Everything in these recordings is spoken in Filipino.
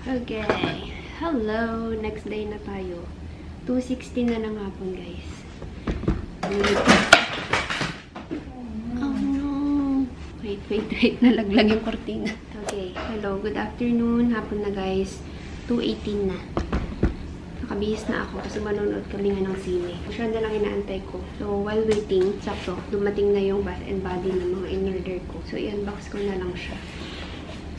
Okay. Hello. Next day na tayo. 2:16 na ng hapon, guys. Oh no. Wait. Nalaglag yung kortina. Okay. Hello. Good afternoon. Hapon na, guys. 2:18 na. Nakabihis na ako kasi manonood kami nga ng sine. Siya na lang inaantay ko. So, while waiting, sakto, dumating na yung Bath and Body ng mga in-order ko. So, i-unbox ko na lang siya.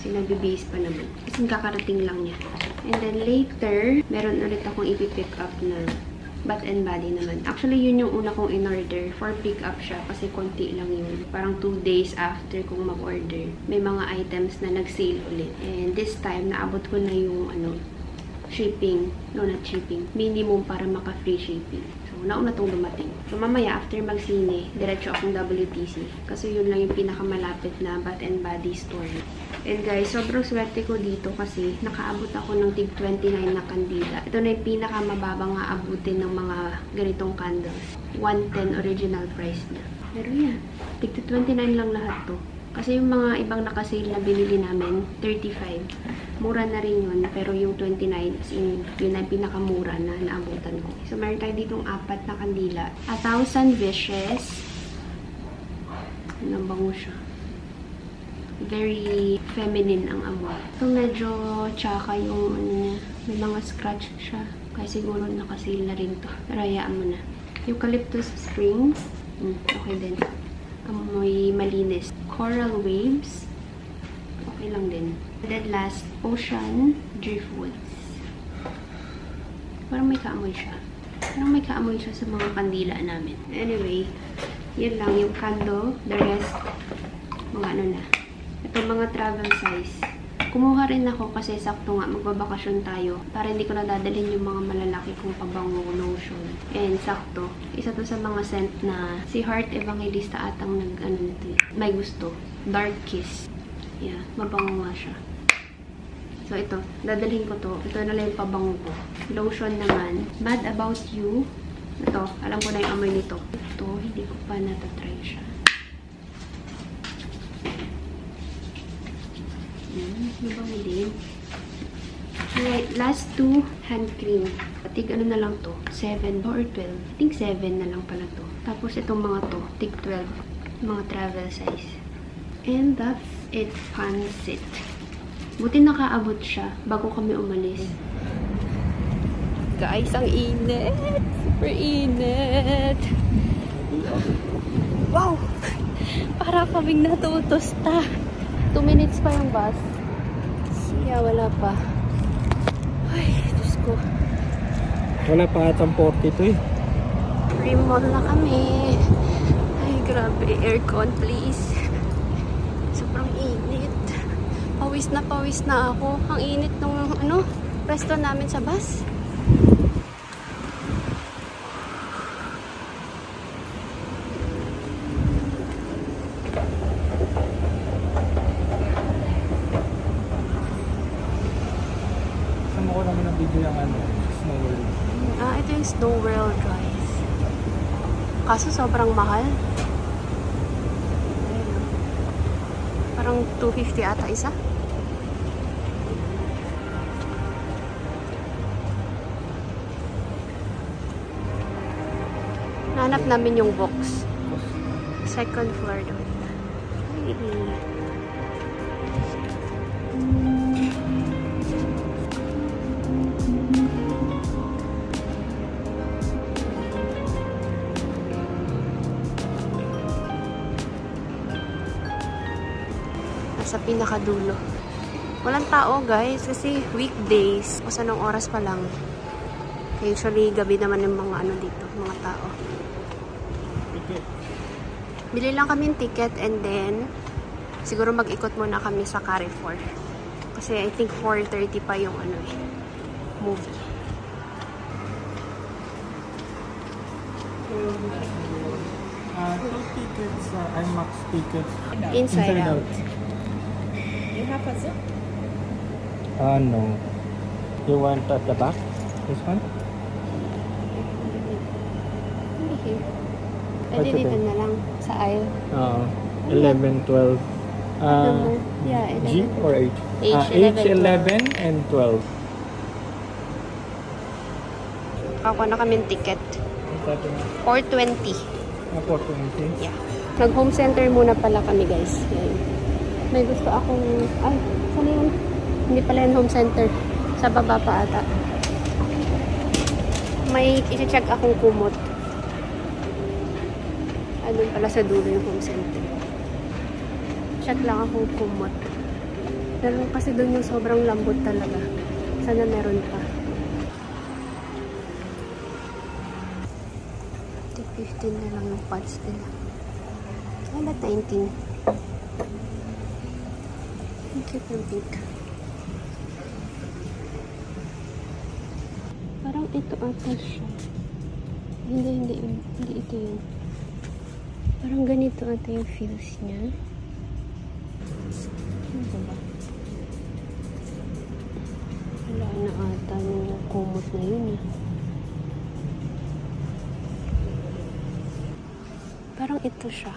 Kasi nabibihis pa naman. Kasi kakarating lang niya. And then later, meron ulit akong ipipick up na Bath and Body naman. Actually, yun yung una kong in-order. For pick up siya kasi konti lang yun. Parang 2 days after kong mag-order. May mga items na nag-sale ulit. And this time, naabot ko na yung shipping. No, not shipping. Minimum para maka-free shipping. So, nauna itong dumating. So, mamaya, after mag-sine, diretso akong WTC. Kasi yun lang yung pinakamalapit na Bath and Body store. And guys, sobrang swerte ko dito kasi nakaabot ako ng tig 29 na kandila. Ito na yung pinakamababang aabutin ng mga ganitong candles. 110 original price na. Pero yan, tig 29 lang lahat to. Kasi yung mga ibang nakasale na binili namin, 35. Mura na rin yun, pero yung 29, as in, yun ang pinakamura na naabutan ko. So, meron tayo ditong 4 na kandila. 1,000 wishes. Ang bango siya. Very feminine ang amoy. Ito medyo tsaka yung niya. May mga scratch siya. Kaya siguro nakasale na rin to. Pero hayaan mo na. Eucalyptus springs. Okay din. Amoy malinis. Coral waves. Okay lang din. And then last, ocean driftwoods. Parang may kaamoy siya. Parang may kaamoy siya sa mga kandila namin. Anyway, yun lang yung candle. The rest, mga na. Ito mga travel size. Kumuha rin ako kasi sakto nga magbabakasyon tayo para hindi ko nadadalhin yung mga malalaki kong pabango lotion. And sakto, isa to sa mga scent na si Heart Evangelista atang nito. May gusto. Dark Kiss. Yeah, mabango nga siya. So ito, dadalhin ko to. Ito na lang yung pabango ko. Lotion naman. Mad About You. Ito, alam ko na yung amoy nito. Ito, hindi ko pa natatry siya. Mabango din. Alright, last 2 hand cream. Tig ano na lang to? 7 or 12? I think 7 na lang pala to. Tapos itong mga to, tig 12. Mga travel size. And that's it, pansit. Buti nakaabot siya bago kami umalis. Guys, ang init! Super init! Wow! Para kaming natutusta. 2 minutes pa yung bus. Siya, wala pa. Ay, Diyos ko. Wala pa atang 42 eh. Remall na kami. Ay, grabe. Aircon, please. Sobrang init. Pawis na ako. Ang init nung, pwesto namin sa bus. Sama ko naman ang video yung Snow World. Ito yung Snow World, guys. Kaso sobrang mahal. Parang 250 ata isa. Nahanap namin yung box. Second floor doon. Sa pinakadulo. Walang tao, guys, kasi weekdays. O sa anong oras pa lang. Usually, gabi naman yung mga dito, mga tao. Bili lang kami yung ticket and then siguro mag-ikot muna kami sa Carrefour. Kasi I think 4:30 pa yung movie. Tickets, IMAX tickets. Inside out. You have a zip? No. You want at the back? This one? Pwede dito na lang sa aisle. 11, 12. Yeah, 11. G or H? H, H11 and 12. Ako na kami ticket. 420. 420. Yeah. Nag-home center muna pala kami, guys. Yan. May gusto akong... Ay, saan yun? Hindi pala yung home center. Sa baba pa ata. May isi-check akong kumot. Doon pala sa dulo yung home center. Check lang akong kumot. Pero kasi doon yung sobrang lambot talaga. Sana meron pa. 15 na lang yung pads nila. Ay, ba't 19? Ang cute ng pink. Parang ito ata siya. Hindi ito yun. Parang ganito ata yung feels niya. Ano ba? Wala na ata yung kumot na yun eh. Parang ito siya.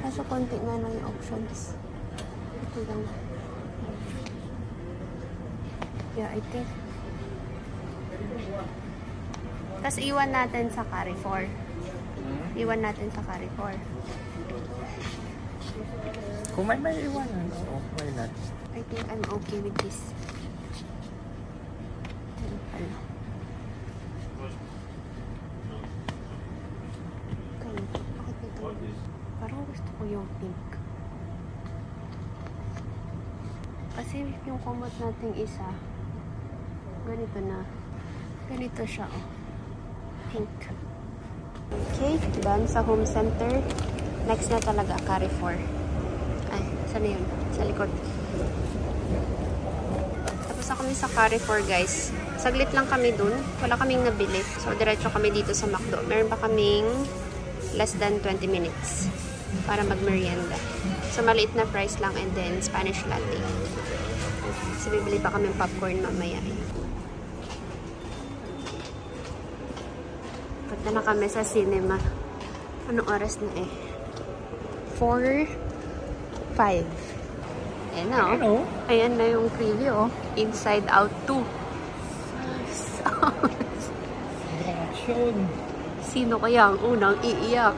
Kaso konti nga lang yung options. Ito lang. Yeah, I think. Tapos iwan natin sa Carrefour. Iwan natin sa Carrefour. Kung may iwanan, why not? I think I'm okay with this. Ano pala? Parang gusto ko yung pink. Kasi yung kumot nating isa, ganito na. Ganito siya, oh. Pink. Okay, done sa home center. Next na talaga, Carrefour. Ay, saan na yun? Sa likod. Tapos na kami sa Carrefour, guys. Saglit lang kami dun. Wala kaming nabili. So, diretso kami dito sa McDo. Meron pa kaming less than 20 minutes para mag-merienda. So, maliit na price lang and then Spanish latte. So, bibili pa kami popcorn mamaya. Punta na kami sa cinema. Anong oras na eh? 4:05. Ayan na, oh. Ayan na yung preview, oh. Inside Out 2. Sino kaya ang unang iiyak?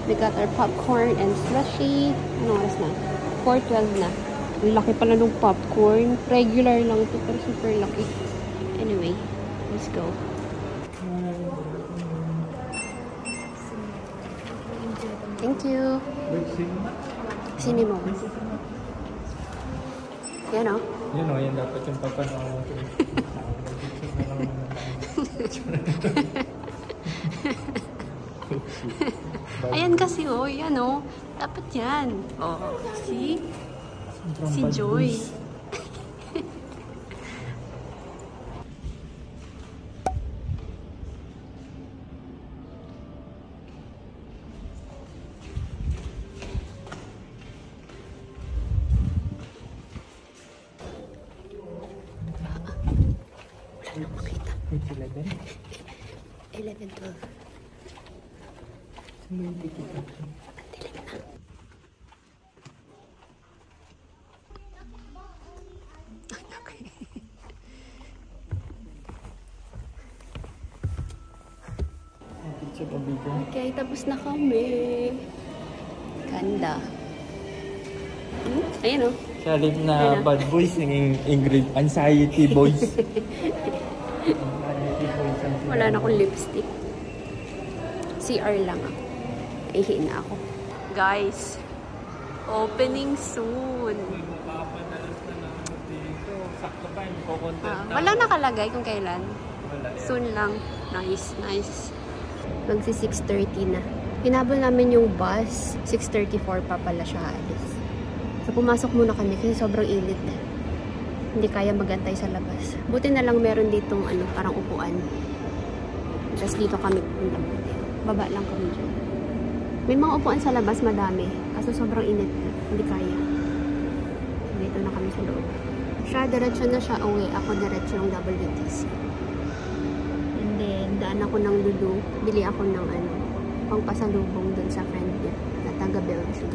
We got our popcorn and slushy. Anong oras na? 4:12 na. Ang laki pala ng popcorn. Regular lang ito, pero super laki. Anyway, let's go. Thank you. Cinema. Yan, oh. Yan o, yan dapat yung papanood. Ayan kasi, oh. Yan, oh. Dapat yan. Oh, see? Si Joy. Wala nang makita. 11:12. Ang dilim na. Okay, tapos na kami. Ganda. Ayan, oh. Sa halip na bad boys, naging anxiety boys. Wala na akong lipstick. CR lang ako. Ihi na ako. Guys, opening soon. Wala nakalagay kung kailan. Soon lang. Nice, nice. Magsi 6:30 na. Hinabol namin yung bus. 6:34 pa pala siya alis. So, pumasok muna kami kasi sobrang init. Hindi kaya magantay sa labas. Buti na lang meron ditong parang upuan. Tapos dito kami pupunta. Baba lang kami dyan. May mga upuan sa labas, madami. Kaso sobrang init na. Hindi kaya. Dito na kami sa loob. Siya, diretso na siya uwi. Ako diretso ng WTC. And then, daan ako ng Lulu. Bili ako ng pang pasalubong dun sa friend niya na taga Belgium.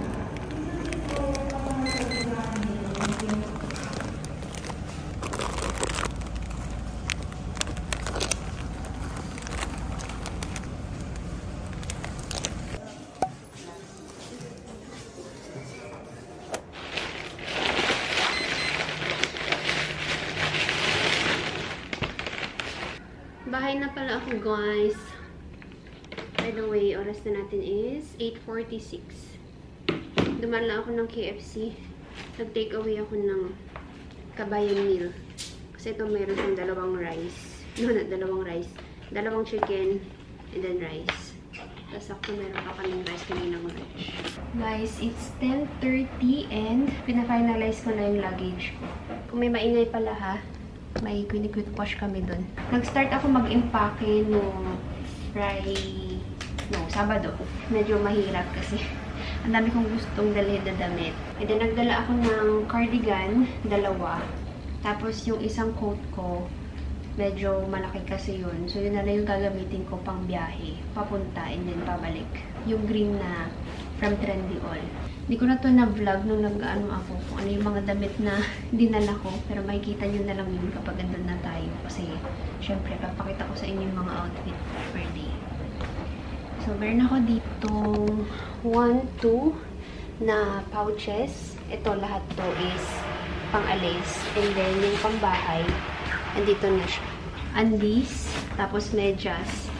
Bahay na pala ako, guys. By the way, oras na natin is 8:46. Dumaan lang ako ng KFC. Nag-take away ako ng kabayan meal. Kasi ito meron siyang dalawang rice. No, not dalawang rice. Dalawang chicken and then rice. Tapos ako meron pa kaming rice kaninang lunch. Guys, it's 10:30 and pina-finalize ko na yung luggage ko. Kung may maingay pala ha, may quick wash kami dun. Nag-start ako mag-impake no Sabado. Medyo mahirap kasi ang dami kong gustong dalhin na damit. And then nagdala ako ng cardigan, 2. Tapos yung isang coat ko, medyo malaki kasi yun. So yun na lang yung gagamitin ko pang biyahe. Papunta and then pabalik. Yung green na from Trendyol. Hindi ko na to na-vlog nung nag-ano ako kung ano yung mga damit na dinala ko. Pero makikita nyo na lang yun kapag andun na tayo. Kasi, syempre, papakita ko sa inyo yung mga outfit per day. So, meron ako dito 1, 2 na pouches. Ito, lahat to is pang-alis. And then, yung pang-bahay, andito na siya. Undies, tapos medyas.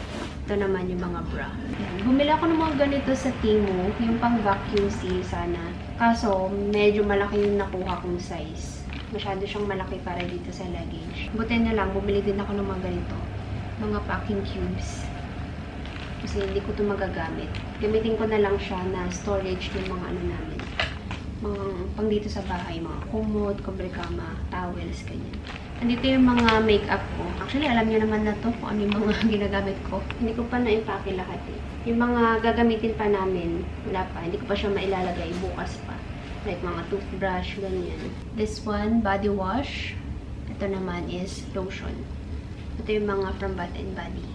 Ito naman yung mga bra. Ayan. Bumili ako ng mga ganito sa Temu, yung pang vacuum seal sana. Kaso, medyo malaki yung nakuha kong size. Masyado siyang malaki para dito sa luggage. Buti na lang, bumili din ako ng mga ganito. Mga packing cubes. Kasi hindi ko ito magagamit. Gamitin ko na lang siya na storage ng mga ano namin. Mga pang dito sa bahay, mga kumot, kobrekama, towels, ganyan. Andito yung mga makeup ko. Actually, alam niyo naman na to kung ano yung mga ginagamit ko. Hindi ko pa na-impake lahat eh. Yung mga gagamitin pa namin, wala pa. Hindi ko pa siya mailalagay. Bukas pa. Like mga toothbrush, ganyan. This one, body wash. Ito naman is lotion. Ito yung mga from Bath and Body.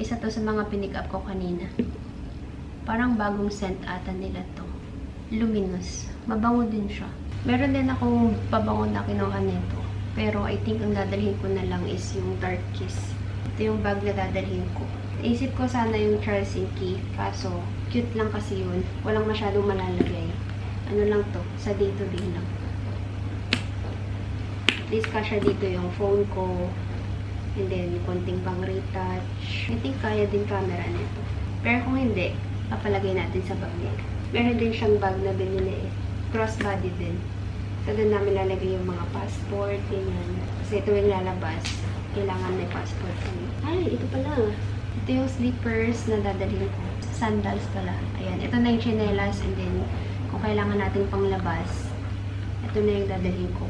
Isa to sa mga pinick up ko kanina. Parang bagong scent ata nila to. Luminous. Mabango din siya. Meron din akong pabango na kinuha nito. Pero I think ang dadalhin ko na lang is yung Dark Kiss. Ito yung bag na dadalhin ko. Isip ko sana yung Charles & Keith. Kaso, cute lang kasi yun. Walang masyadong malalagay. Ano lang to? Sa day-to-day lang. At least kasya dito yung phone ko. And then, konting pang retouch. I think kaya din camera nito. Pero kung hindi, papalagay natin sa bag niya. Meron din siyang bag na binili eh. Crossbody din. So, doon namin lalagay yung mga passport, ganyan. Kasi ito yung lalabas. Kailangan may passport kami. Ay, ito pala. Ito yung slippers na dadalhin ko. Sandals pala. Ayan. Ito na yung chinelas. And then, kung kailangan natin panglabas, ito na yung dadalhin ko.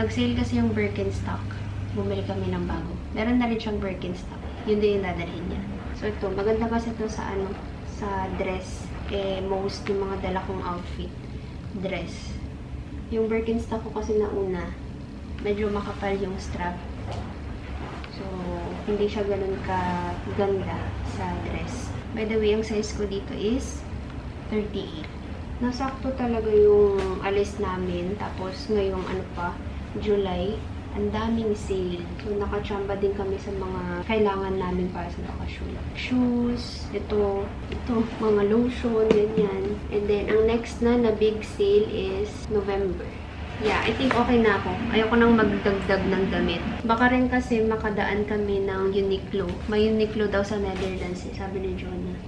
Nag-sale kasi yung Birkenstock. Bumili kami ng bago. Meron na rin siyang Birkenstock. Yun din yung dadalhin niya. So, ito. Maganda kasi ito sa ano, sa dress. Eh, most yung mga dala kong outfit. Dress. Yung Birkenstock ko kasi nauna, medyo makapal yung strap. So, hindi siya ganun ka-ganda sa dress. By the way, ang size ko dito is 38. Nasakto talaga yung alis namin. Tapos, ngayong ano pa, July, ang daming sale. So, nakachamba din kami sa mga kailangan namin para sa bakasyon. Shoes, ito, mga lotion, ganyan. And then, ang next na big sale is November. Yeah, I think okay na ako. Ayoko nang magdagdag ng damit. Baka rin kasi makadaan kami ng Uniqlo. May Uniqlo daw sa Netherlands, sabi ni Jonah.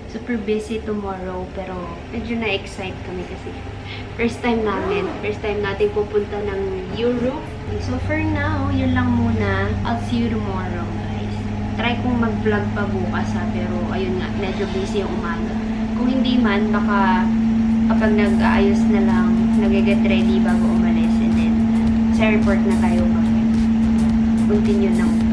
Super busy tomorrow, pero medyo na-excite kami kasi first time natin pupunta ng Europe. So for now, yun lang muna. I'll see you tomorrow, guys. Try kong mag-vlog pa bukas ha, pero ayun nga, medyo busy yung umaga. Kung hindi man, baka kapag nag-aayos na lang, nag-get ready bago umalis, and then sa airport na tayo mag-continue ng